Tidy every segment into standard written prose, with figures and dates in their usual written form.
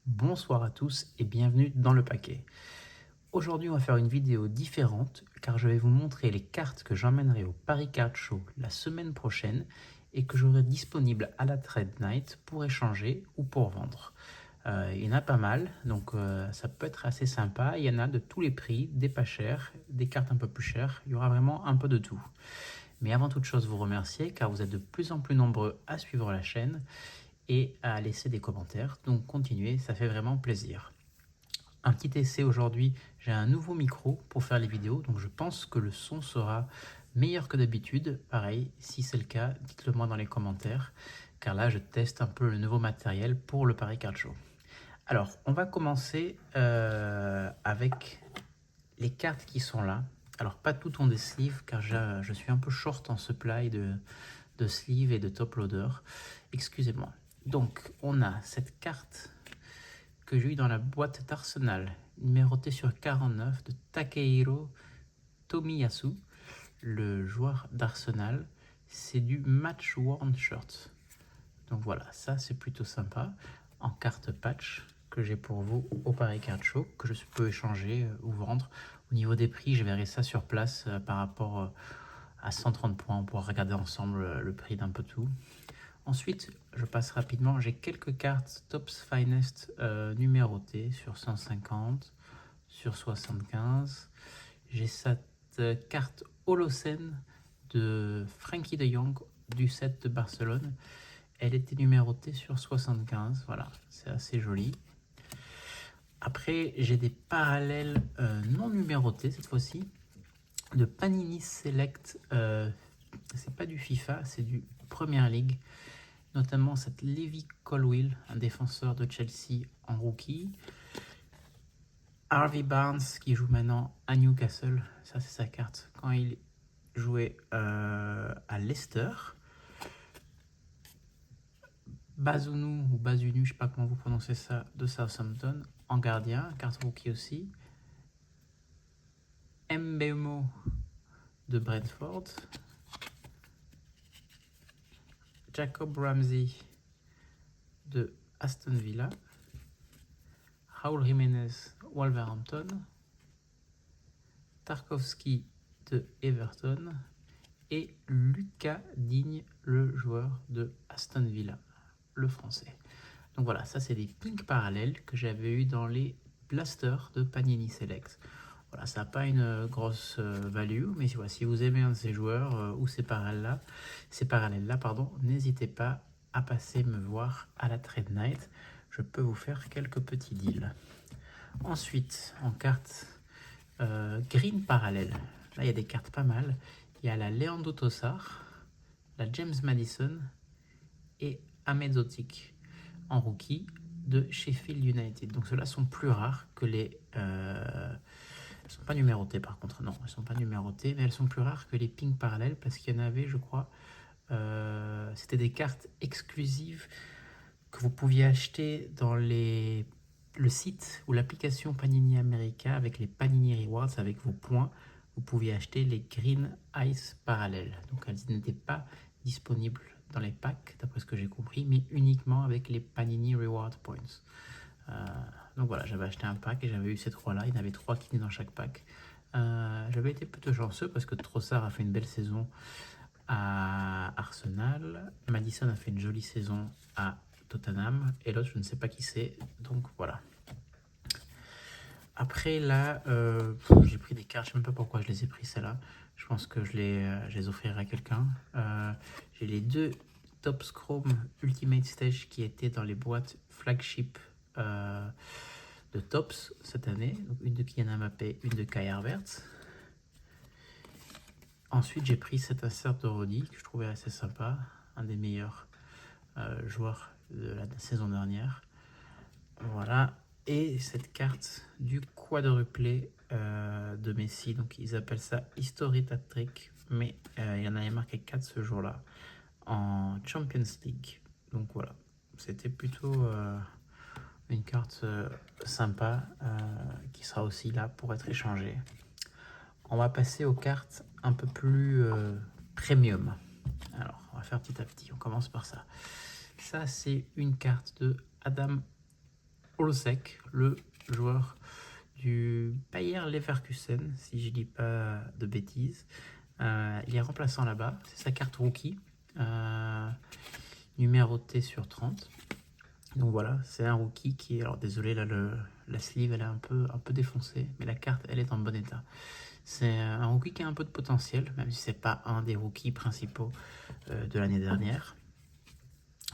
Bonsoir à tous et bienvenue dans le paquet. Aujourd'hui on va faire une vidéo différente car je vais vous montrer les cartes que j'emmènerai au Paris Card Show la semaine prochaine et que j'aurai disponibles à la Trade Night pour échanger ou pour vendre. Il y en a pas mal, donc ça peut être assez sympa. Il y en a de tous les prix, des pas chers, des cartes un peu plus chères. Il y aura vraiment un peu de tout. Mais avant toute chose, vous remercier car vous êtes de plus en plus nombreux à suivre la chaîne et à laisser des commentaires. Donc continuez, ça fait vraiment plaisir. Un petit essai aujourd'hui, j'ai un nouveau micro pour faire les vidéos, donc je pense que le son sera meilleur que d'habitude. Pareil, si c'est le cas, dites-le moi dans les commentaires, car là je teste un peu le nouveau matériel pour le Paris Card Show. Alors, on va commencer avec les cartes qui sont là. Alors, pas toutes ont des sleeves, car je suis un peu short en supply de sleeves et de top loader. Excusez-moi. Donc, on a cette carte que j'ai eu dans la boîte d'Arsenal, numérotée sur 49 de Takehiro Tomiyasu, le joueur d'Arsenal. C'est du match worn shirt. Donc voilà, ça c'est plutôt sympa. En carte patch que j'ai pour vous au Paris Card Show, que je peux échanger ou vendre. Au niveau des prix, je verrai ça sur place par rapport à 130 points. On pourra regarder ensemble le prix d'un peu tout. Ensuite, je passe rapidement, j'ai quelques cartes Topps Finest numérotées sur 150, sur 75. J'ai cette carte Holocene de Frankie de Jong du set de Barcelone. Elle était numérotée sur 75, voilà, c'est assez joli. Après, j'ai des parallèles non numérotés cette fois-ci, de Panini Select. C'est pas du FIFA, c'est du Premier League. Notamment cette Levi Colwill, un défenseur de Chelsea en rookie. Harvey Barnes qui joue maintenant à Newcastle, ça c'est sa carte quand il jouait à Leicester. Bazunu ou Bazunu, je sais pas comment vous prononcez ça, de Southampton en gardien, carte rookie aussi. Mbeumo de Brentford. Jacob Ramsey de Aston Villa. Raúl Jiménez, Wolverhampton. Tarkowski de Everton. Et Lucas Digne, le joueur de Aston Villa, le français. Donc voilà, ça c'est des pink parallèles que j'avais eu dans les blasters de Panini Select. Voilà, ça n'a pas une grosse value, mais voilà, si vous aimez un de ces joueurs ou ces parallèles-là, n'hésitez pas à passer me voir à la Trade Night. Je peux vous faire quelques petits deals. Ensuite, en carte green parallèle, là il y a des cartes pas mal. Il y a la Leandro Trossard, la James Maddison et Ahmed Zotic en rookie de Sheffield United. Donc ceux-là sont plus rares que les... elles sont pas numérotées par contre, non, elles sont pas numérotées, mais elles sont plus rares que les pink parallèles parce qu'il y en avait, je crois, c'était des cartes exclusives que vous pouviez acheter dans le site ou l'application Panini America avec les Panini Rewards, avec vos points. Vous pouviez acheter les Green Ice parallèles. Donc elles n'étaient pas disponibles dans les packs, d'après ce que j'ai compris, mais uniquement avec les Panini Reward Points. Donc voilà, j'avais acheté un pack et j'avais eu ces trois-là. Il y en avait 3 qui étaient dans chaque pack. J'avais été plutôt chanceux parce que Trossard a fait une belle saison à Arsenal. Maddison a fait une jolie saison à Tottenham. Et l'autre, je ne sais pas qui c'est. Donc voilà. Après là, j'ai pris des cartes. Je ne sais même pas pourquoi je les ai pris celles-là. Je pense que je les offrirai à quelqu'un. J'ai les deux Topps Chrome Ultimate Stage qui étaient dans les boîtes flagship de Topps cette année. Donc une de Kylian Mbappé, une de Kai Havertz. Ensuite, j'ai pris cet insert de Roddy que je trouvais assez sympa. Un des meilleurs joueurs de la saison dernière. Voilà. Et cette carte du quadruplé de Messi. Donc ils appellent ça History Hat Trick. Mais il y en avait marqué 4 ce jour-là en Champions League. Donc voilà. C'était plutôt une carte sympa qui sera aussi là pour être échangée. On va passer aux cartes un peu plus premium. Alors, va faire petit à petit. On commence par ça. Ça, c'est une carte de Adam Olsek, le joueur du Bayer Leverkusen, si je dis pas de bêtises. Il est remplaçant là-bas. C'est sa carte rookie, numérotée sur 30. Donc voilà, c'est un rookie qui est... Alors désolé, là, la sleeve, elle est un peu défoncée, mais la carte, elle est en bon état. C'est un rookie qui a un peu de potentiel, même si c'est pas un des rookies principaux de l'année dernière.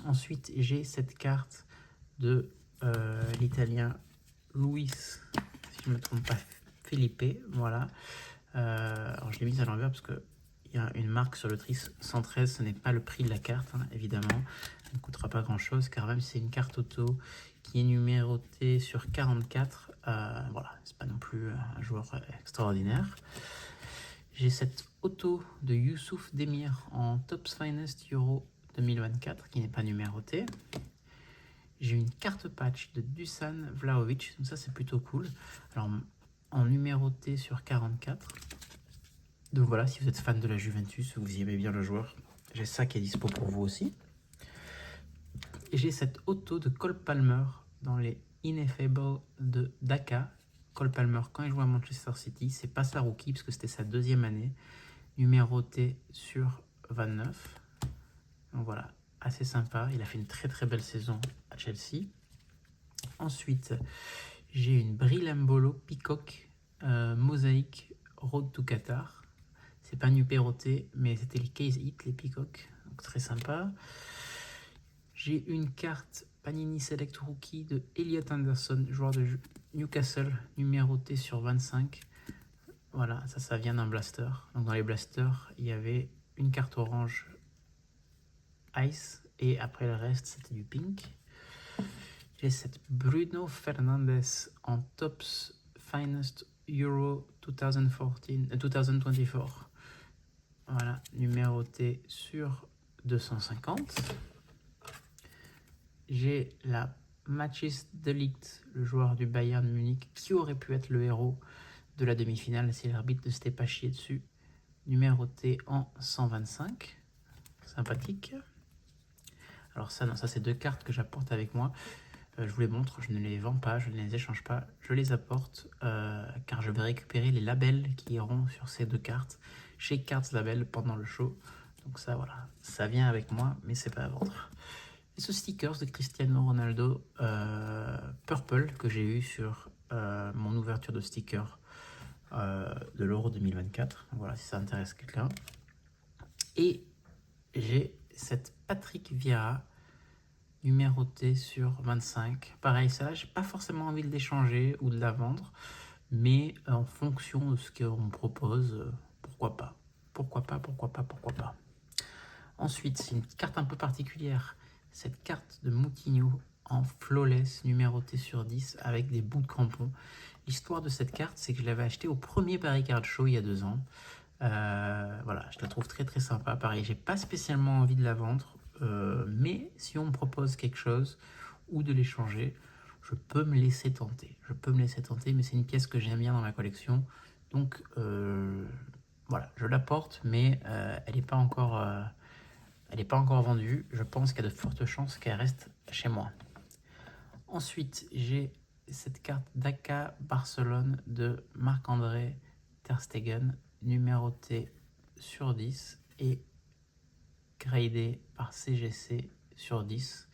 Ensuite, j'ai cette carte de l'italien Luis, si je ne me trompe pas, Felipe, voilà. Alors je l'ai mise à l'envers parce qu'il y a une marque sur le tris 113, ce n'est pas le prix de la carte, hein, évidemment. Elle ne coûtera pas grand chose car même si c'est une carte auto qui est numérotée sur 44, voilà, c'est pas non plus un joueur extraordinaire. J'ai cette auto de Youssouf Demir en Topps Finest Euro 2024 qui n'est pas numérotée. J'ai une carte patch de Dusan Vlahovic, donc ça c'est plutôt cool. Alors en numéroté sur 44. Donc voilà, si vous êtes fan de la Juventus ou vous aimez bien le joueur, j'ai ça qui est dispo pour vous aussi. Et j'ai cette auto de Cole Palmer dans les Ineffable de Daka. Cole Palmer, quand il joue à Manchester City, c'est pas sa rookie parce que c'était sa deuxième année, numéroté sur 29. Donc voilà, assez sympa. Il a fait une très très belle saison à Chelsea. Ensuite, j'ai une Brillambolo Peacock Mosaïque Road to Qatar. C'est pas numéroté, mais c'était les case hit, les Peacock. Donc très sympa. J'ai une carte Panini Select Rookie de Elliot Anderson, joueur de Newcastle, numérotée sur 25. Voilà, ça vient d'un blaster. Donc dans les blasters, il y avait une carte orange Ice et après le reste, c'était du pink. J'ai cette Bruno Fernandes en Topps Finest Euro 2024. Voilà, numéroté sur 250. J'ai la Matthijs de Ligt, le joueur du Bayern Munich, qui aurait pu être le héros de la demi-finale si l'arbitre ne s'était pas chié dessus. Numéroté en 125. Sympathique. Alors ça, non, ça c'est deux cartes que j'apporte avec moi. Je vous les montre, je ne les vends pas, je ne les échange pas, je les apporte car je vais récupérer les labels qui iront sur ces deux cartes chez Cards Label pendant le show. Donc ça, voilà, ça vient avec moi, mais c'est pas à vendre. Et ce stickers de Cristiano Ronaldo Purple que j'ai eu sur mon ouverture de stickers de l'Euro 2024. Donc voilà, si ça intéresse quelqu'un. Et j'ai cette Patrick Vieira numérotée sur 25. Pareil, ça là, j'ai pas forcément envie de l'échanger ou de la vendre, mais en fonction de ce qu'on me propose, pourquoi pas. Pourquoi pas. Ensuite, c'est une carte un peu particulière. Cette carte de Moutinho en flawless, numérotée sur 10, avec des bouts de crampons. L'histoire de cette carte, c'est que je l'avais achetée au premier Paris Card Show il y a 2 ans. Voilà, je la trouve très très sympa. Pareil, j'ai pas spécialement envie de la vendre, mais si on me propose quelque chose ou de l'échanger, je peux me laisser tenter. Mais c'est une pièce que j'aime bien dans ma collection. Donc voilà, je la porte, mais elle n'est pas encore vendue. Je pense qu'il y a de fortes chances qu'elle reste chez moi. Ensuite, j'ai cette carte Daka Barcelone de Marc-André Ter Stegen, numérotée sur 10 et gradée par CGC sur 10.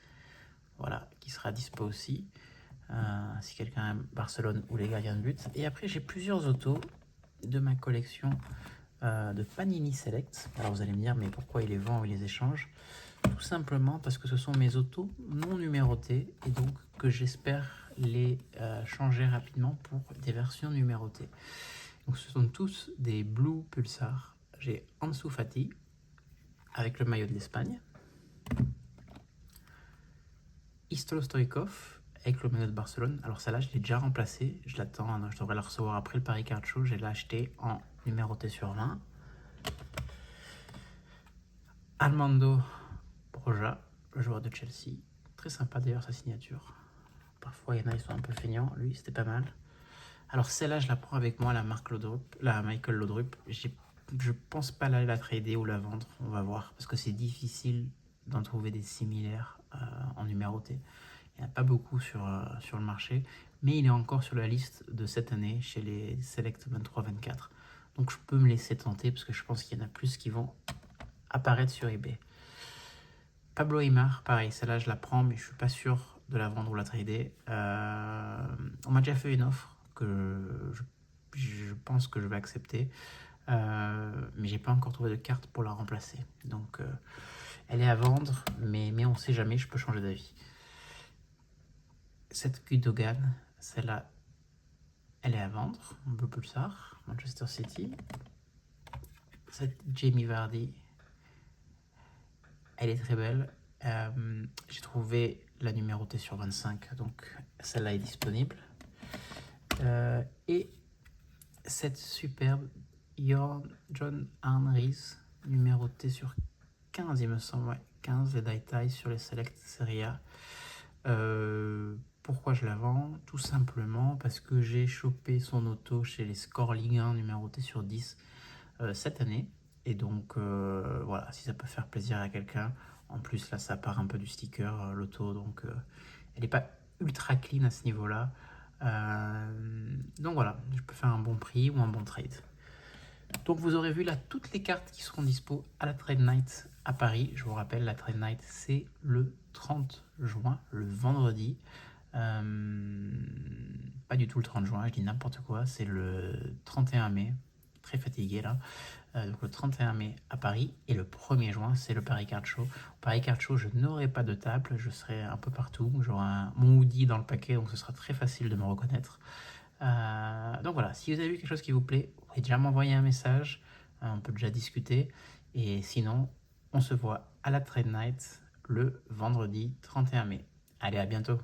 Voilà, qui sera dispo aussi. Si quelqu'un aime Barcelone ou les gardiens de but. Et après, j'ai plusieurs autos de ma collection de Panini Select. Alors vous allez me dire, mais pourquoi il les vend ou il les échange? Tout simplement parce que ce sont mes autos non numérotées et donc que j'espère les changer rapidement pour des versions numérotées. Donc ce sont tous des Blue Pulsar. J'ai Ansu Fati avec le maillot de l'Espagne. Istro Stoïkov avec le maillot de Barcelone. Alors celle-là, je l'ai déjà remplacée. Je l'attends, je devrais la recevoir après le Paris Card Show. Je l'ai acheté en numéroté sur 20. Armando Broja, le joueur de Chelsea. Très sympa d'ailleurs sa signature. Parfois, il y en a, ils sont un peu feignants. Lui, c'était pas mal. Alors celle-là, je la prends avec moi, la Michael Laudrup. je pense pas la trader ou la vendre, on va voir, parce que c'est difficile d'en trouver des similaires en numéroté. Il n'y en a pas beaucoup sur le marché, mais il est encore sur la liste de cette année chez les Select 23-24. Donc je peux me laisser tenter parce que je pense qu'il y en a plus qui vont apparaître sur eBay. Pablo Aimar, pareil, celle-là je la prends, mais je suis pas sûr de la vendre ou la trader. On m'a déjà fait une offre que je pense que je vais accepter, mais j'ai pas encore trouvé de carte pour la remplacer. Donc elle est à vendre, mais on sait jamais, je peux changer d'avis. Cette Gundogan, celle-là, elle est à vendre. Un peu plus tard, Manchester City. Cette Jamie Vardy, elle est très belle. J'ai trouvé la numérotée sur 25, donc celle-là est disponible. Et cette superbe John Henrys, numérotée sur 15, il me semble, ouais, 15, les die sur les Select Serie A. Pourquoi je la vends? Tout simplement parce que j'ai chopé son auto chez les Scores Ligue 1 numéroté sur 10 cette année. Et donc voilà, si ça peut faire plaisir à quelqu'un. En plus là ça part un peu du sticker, l'auto, donc elle n'est pas ultra clean à ce niveau-là. Donc voilà, je peux faire un bon prix ou un bon trade. Donc vous aurez vu là toutes les cartes qui seront dispo à la Trade Night à Paris. Je vous rappelle, la Trade Night c'est le 30 juin, le vendredi. Pas du tout le 30 juin, je dis n'importe quoi, c'est le 31 mai. Très fatigué là. Donc le 31 mai à Paris et le 1er juin c'est le Paris Card Show. Au Paris Card Show je n'aurai pas de table, je serai un peu partout, j'aurai mon hoodie dans le paquet donc ce sera très facile de me reconnaître. Donc voilà, si vous avez vu quelque chose qui vous plaît, vous pouvez déjà m'envoyer un message, on peut déjà discuter, et sinon on se voit à la Trade Night le vendredi 31 mai. Allez, à bientôt.